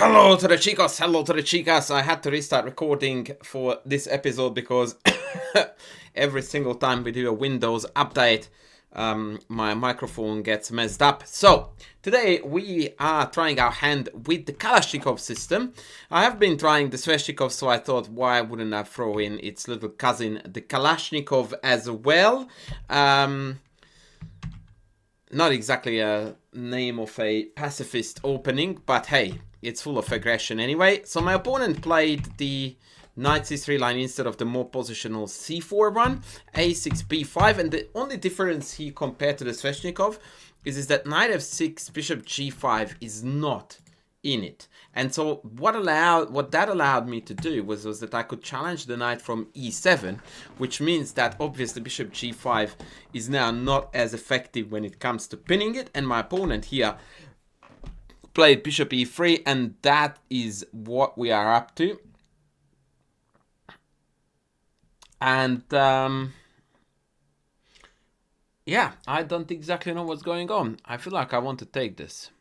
Hello to the chicos, hello to the chicas. I had to restart recording for this episode because every single time we do a Windows update, my microphone gets messed up. So, today we are trying our hand with the Kalashnikov system. I have been trying the Sveshnikov, so I thought, why wouldn't I throw in its little cousin, the Kalashnikov, as well? Not exactly a name of a pacifist opening, but hey, it's full of aggression anyway. So my opponent played the knight c3 line instead of the more positional c4 one, a6, b5, and the only difference here compared to the Sveshnikov is that knight f6, bishop g5 is not in it. And so what that allowed me to do was that I could challenge the knight from e7, which means that obviously bishop g5 is now not as effective when it comes to pinning it, and my opponent here played bishop e3, and that is what we are up to. And yeah, I don't exactly know what's going on. I feel like I want to take this.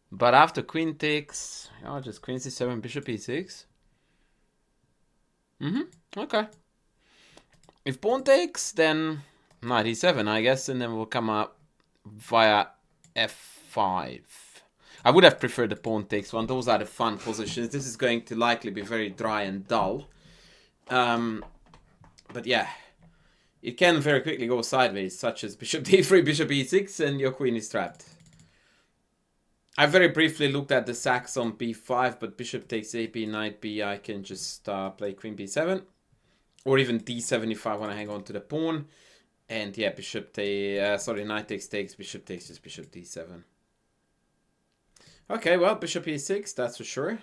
But after queen takes, oh, just queen c7, bishop e6. Okay. If pawn takes, then knight e7, I guess, and then we'll come up via f5. I would have preferred the pawn takes one. Those are the fun positions. This is going to likely be very dry and dull. But yeah, it can very quickly go sideways, such as bishop d3, bishop e6, and your queen is trapped. I very briefly looked at the sacks on b5, but bishop takes a, b, knight b, I can just play queen b7. Or even d7 if I want to hang on to the pawn. And yeah, knight takes, bishop takes, just bishop d7. Okay, well, bishop e6, that's for sure.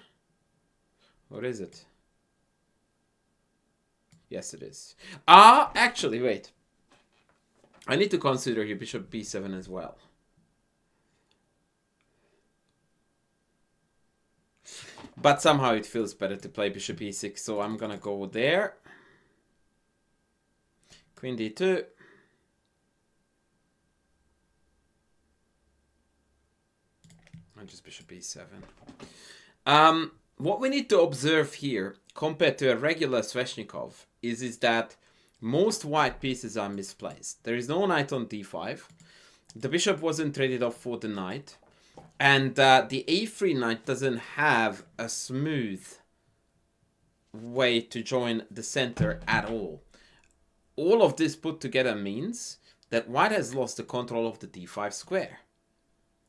What is it? Yes, it is. Actually, wait. I need to consider here bishop b7 as well. But somehow it feels better to play bishop e6, so I'm gonna go there. Queen d2. And just bishop e7. What we need to observe here, compared to a regular Sveshnikov, is that most white pieces are misplaced. There is no knight on d5. The bishop wasn't traded off for the knight. And the a3 knight doesn't have a smooth way to join the center at all. All of this put together means that white has lost the control of the d5 square.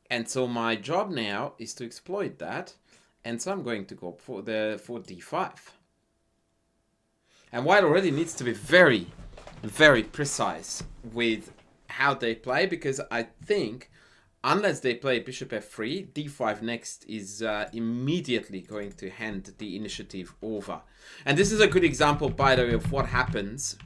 And so my job now is to exploit that. And so I'm going to go for d5. And white already needs to be very, very precise with how they play, because I think unless they play bishop f3, d5 next is immediately going to hand the initiative over. And this is a good example, by the way, of what happens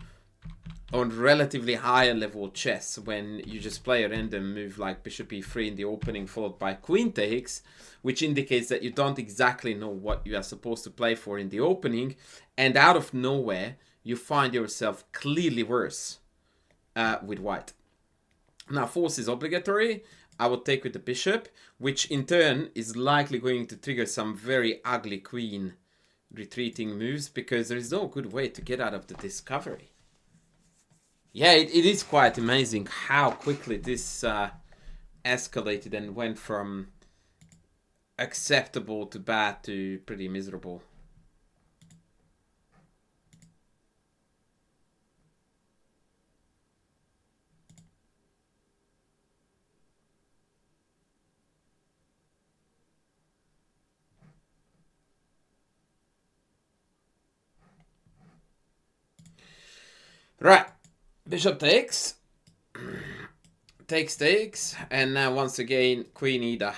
on relatively higher level chess when you just play a random move like bishop e3 in the opening followed by queen takes, which indicates that you don't exactly know what you are supposed to play for in the opening, and out of nowhere you find yourself clearly worse with white. Now force is obligatory. I would take with the bishop, which in turn is likely going to trigger some very ugly queen retreating moves, because there is no good way to get out of the discovery. Yeah, it is quite amazing how quickly this escalated and went from acceptable to bad to pretty miserable. Right. Bishop takes, takes, and now once again, queen Ida.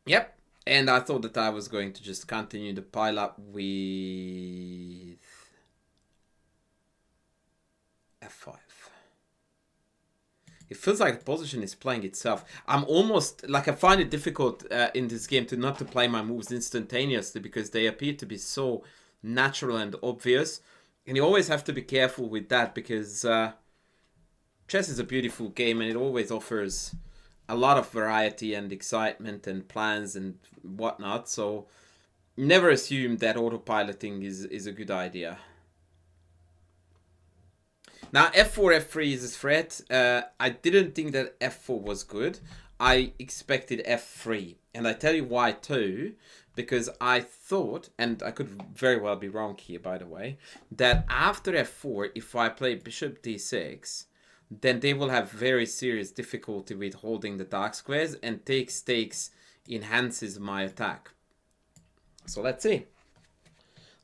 Yep, and I thought that I was going to just continue the pile up with f5. It feels like the position is playing itself. I'm almost, like, I find it difficult in this game to not to play my moves instantaneously, because they appear to be so natural and obvious. And you always have to be careful with that, because chess is a beautiful game and it always offers a lot of variety and excitement and plans and whatnot. So never assume that autopiloting is a good idea. Now f4, f3 is a threat. I didn't think that f4 was good. I expected f3. And I tell you why too. Because I thought, and I could very well be wrong here by the way, that after f4, if I play bishop d6, then they will have very serious difficulty with holding the dark squares, and takes enhances my attack. So let's see.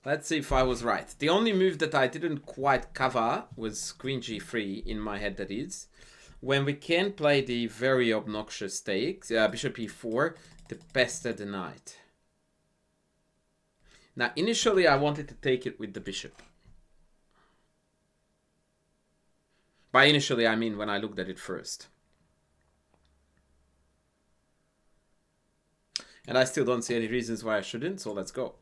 Let's see if I was right. The only move that I didn't quite cover was queen g3, in my head that is. When we can play the very obnoxious stakes, bishop e4, the best of the knight. Now initially I wanted to take it with the bishop. By initially I mean when I looked at it first. And I still don't see any reasons why I shouldn't, so let's go.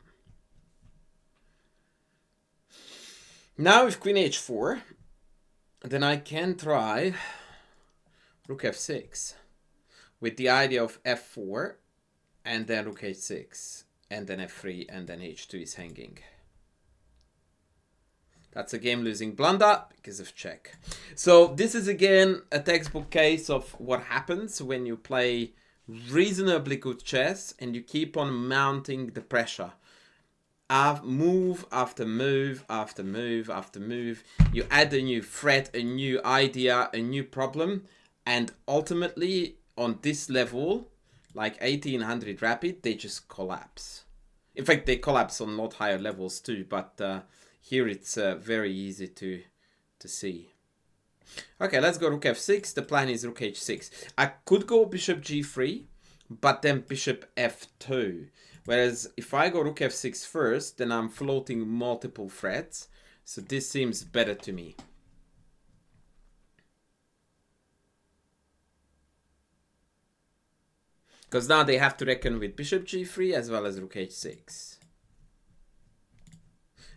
Now with queen h4, then I can try rook f6 with the idea of f4 and then rook h6 and then f3 and then h2 is hanging. That's a game-losing blunder because of check. So this is again a textbook case of what happens when you play reasonably good chess and you keep on mounting the pressure. Move after move after move after move. You add a new threat, a new idea, a new problem, and ultimately on this level, like 1800 rapid, they just collapse. In fact, they collapse on a lot higher levels too, but here it's very easy to see. Okay, let's go rook f6. The plan is rook h6. I could go bishop g3, but then bishop f2. Whereas if I go rook f6 first, then I'm floating multiple threats. So this seems better to me. Because now they have to reckon with bishop g3 as well as rook h6.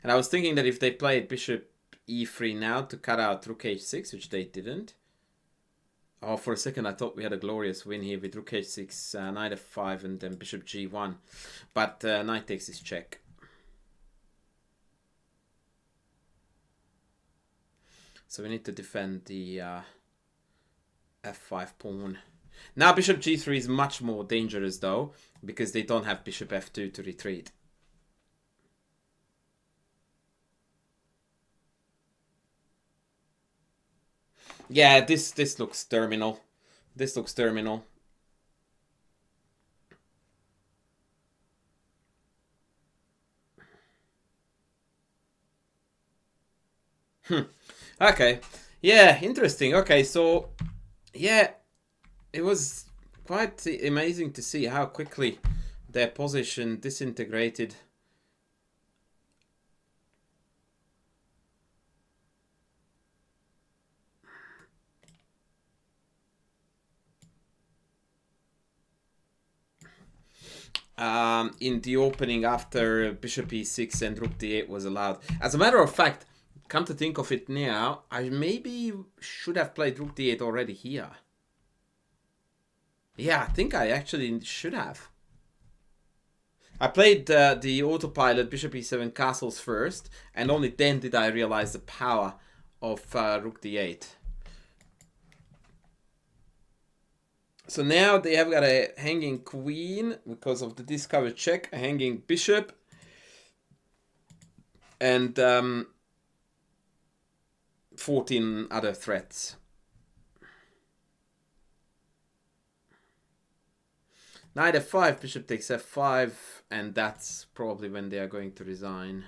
And I was thinking that if they played bishop e3 now to cut out rook h6, which they didn't. Oh, for a second I thought we had a glorious win here with rook h6, knight f5 and then bishop g1. But knight takes this check. So we need to defend the f5 pawn. Now bishop g3 is much more dangerous though, because they don't have bishop f2 to retreat. Yeah, this looks terminal. This looks terminal. Okay. Yeah, interesting. Okay, so yeah, it was quite amazing to see how quickly their position disintegrated. In the opening after bishop e6 and rook d8 was allowed. As a matter of fact, come to think of it now, I maybe should have played rook d8 already here. Yeah, I think I actually should have. I played the autopilot bishop e7 castles first, and only then did I realize the power of rook d8. So now they have got a hanging queen because of the discovered check, a hanging bishop, and 14 other threats. Knight f5, bishop takes f5, and that's probably when they are going to resign.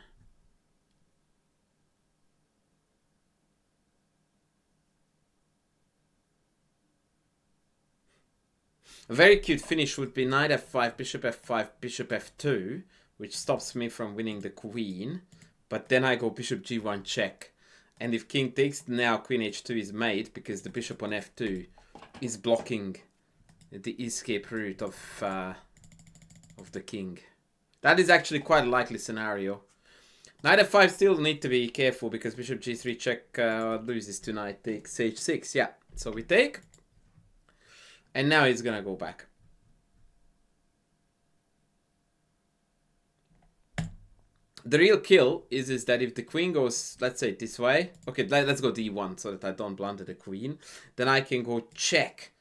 A very cute finish would be knight f5, bishop f2, which stops me from winning the queen. But then I go bishop g1 check. And if king takes, now queen h2 is made, because the bishop on f2 is blocking the escape route of the king. That is actually quite a likely scenario. Knight f5 still need to be careful because bishop g3 check loses to knight takes h6. Yeah, so we take. And now he's gonna go back. The real kill is that if the queen goes, let's say, this way. Okay, let's go d1 so that I don't blunder the queen. Then I can go check.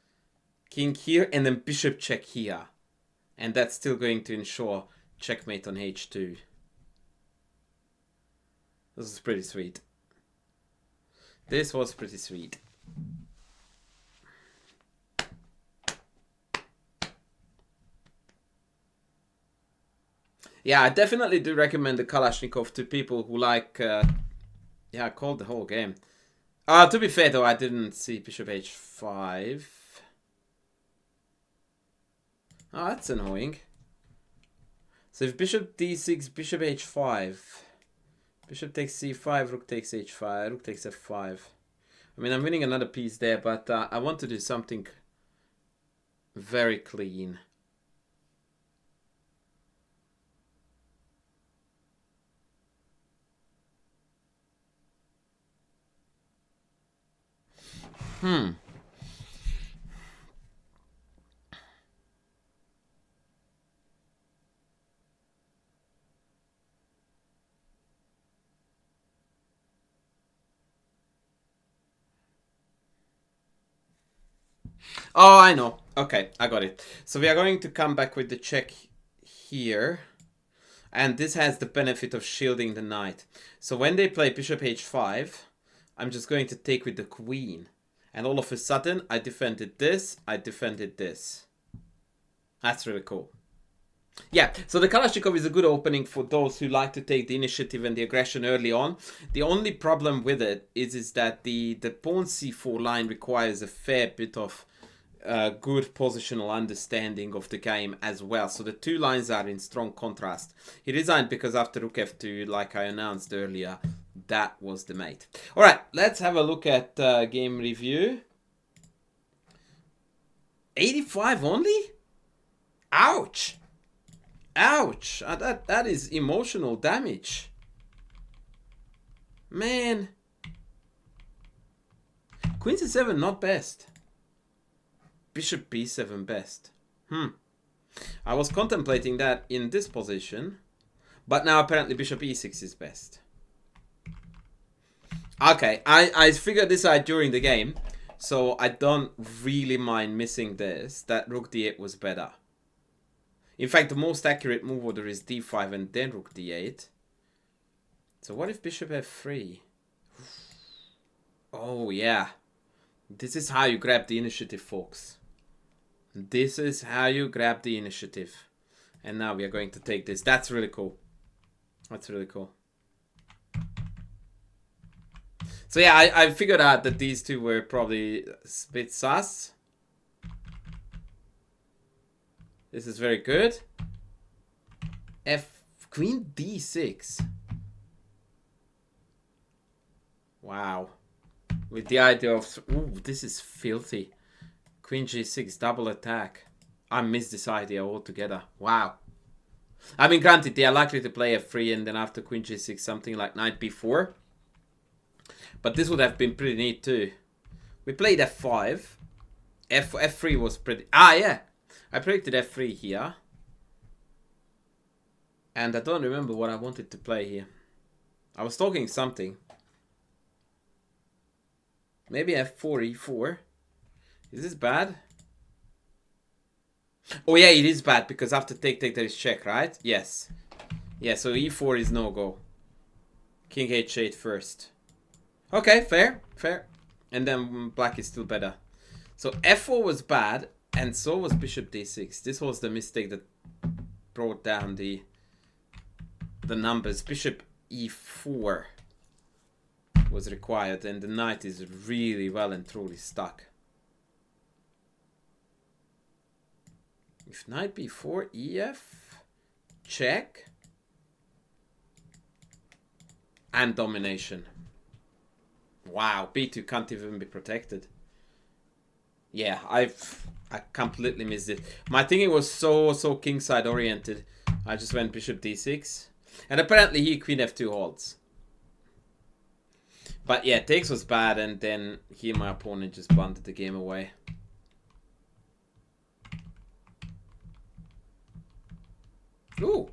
King here and then bishop check here. And that's still going to ensure checkmate on h2. This is pretty sweet. This was pretty sweet. Yeah, I definitely do recommend the Kalashnikov to people who like... yeah, I called the whole game. To be fair though, I didn't see bishop h5. Oh, that's annoying. So if bishop d6, bishop h5... Bishop takes c5, rook takes h5, rook takes f5. I mean, I'm winning another piece there, but I want to do something very clean. Oh, I know. Okay, I got it. So we are going to come back with the check here. And this has the benefit of shielding the knight. So when they play bishop h5, I'm just going to take with the queen. And all of a sudden, I defended this, I defended this. That's really cool. Yeah, so the Kalashnikov is a good opening for those who like to take the initiative and the aggression early on. The only problem with it is that the pawn c4 line requires a fair bit of good positional understanding of the game as well. So the two lines are in strong contrast. He resigned because after rook f2, like I announced earlier, that was the mate. All right, let's have a look at game review. 85 only? Ouch! Ouch! That is emotional damage. Man. Queen c7 not best. Bishop b7 best. I was contemplating that in this position. But now apparently bishop e6 is best. Okay, I figured this out during the game. So I don't really mind missing this. That rook d8 was better. In fact, the most accurate move order is d5 and then rook d8. So what if bishop f3? Oh, yeah. This is how you grab the initiative, folks. This is how you grab the initiative. And now we are going to take this. That's really cool. That's really cool. So yeah, I figured out that these two were probably a bit sus. This is very good. Queen d6. Wow. With the idea of... Ooh, this is filthy. Queen g6, double attack. I missed this idea altogether. Wow. I mean, granted, they are likely to play f3 and then after queen g6, something like knight b4. But this would have been pretty neat too. We played f5. F3 was pretty... Ah, yeah. I predicted f3 here. And I don't remember what I wanted to play here. I was talking something. Maybe f4, e4. Is this bad? Oh yeah, it is bad because after take there is check, right? Yes. Yeah, so e4 is no go. King h8 first. Okay, fair, fair. And then black is still better. So f4 was bad, and so was bishop d6. This was the mistake that brought down the numbers. Bishop e4 was required, and the knight is really well and truly stuck. If knight b4, ef, check, and domination. Wow, b2 can't even be protected. Yeah, I completely missed it. My thinking was so kingside oriented. I just went bishop d6. And apparently he queen f2 holds. But yeah, takes was bad, and then he and my opponent just bunted the game away. Ooh.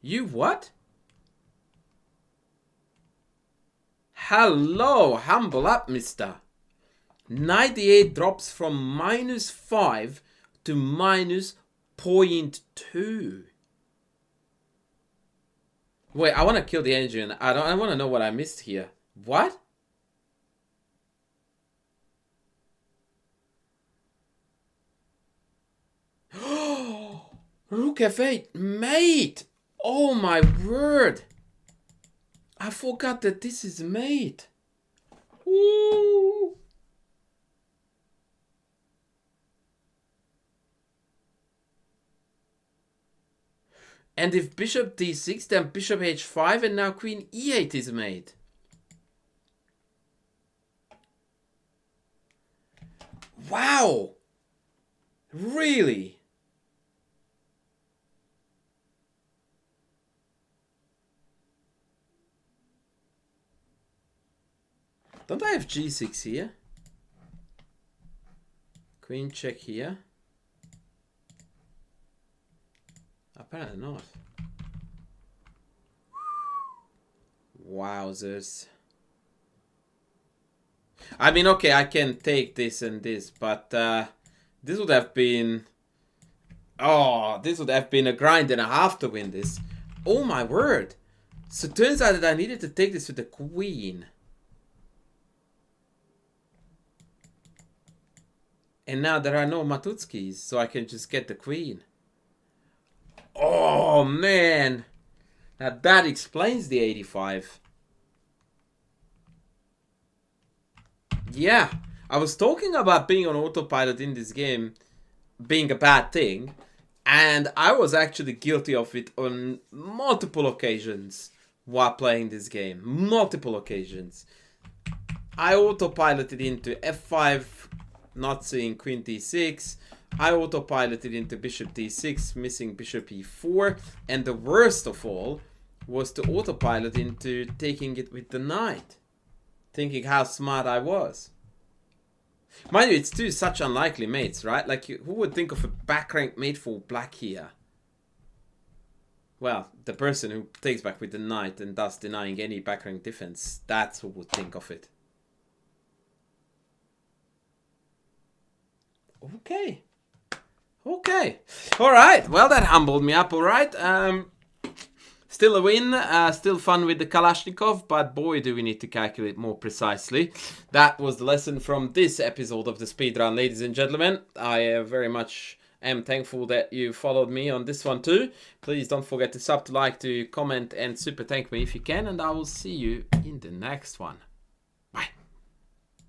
You what? Hello, humble up, mister. 98 drops from -5 to -0.2. Wait, I want to kill the engine. I want to know what I missed here. What? Rook f8, mate! Oh my word! I forgot that this is mate. Ooh. And if bishop d6, then bishop h5, and now queen e8 is mate. Wow! Really? Don't I have g6 here? Queen check here. Apparently not. Wowzers. I mean, okay, I can take this and this, but this would have been... Oh, this would have been a grind and a half to win this. Oh my word. So it turns out that I needed to take this with the queen. And now there are no Matutskis, so I can just get the queen. Oh, man. Now that explains the 85. Yeah, I was talking about being on autopilot in this game being a bad thing. And I was actually guilty of it on multiple occasions while playing this game. Multiple occasions. I autopiloted into f5, not seeing queen d6. I autopiloted into bishop d6, missing bishop e4. And the worst of all was to autopilot into taking it with the knight. Thinking how smart I was. Mind you, it's two such unlikely mates, right? Like, who would think of a back rank mate for black here? Well, the person who takes back with the knight and thus denying any back rank defense. That's who would think of it. Okay. Okay. Alright. Well, that humbled me up, alright. Still a win, still fun with the Kalashnikov, but boy do we need to calculate more precisely. That was the lesson from this episode of the Speedrun, ladies and gentlemen. I very much am thankful that you followed me on this one too. Please don't forget to sub, to like, to comment, and super thank me if you can, and I will see you in the next one.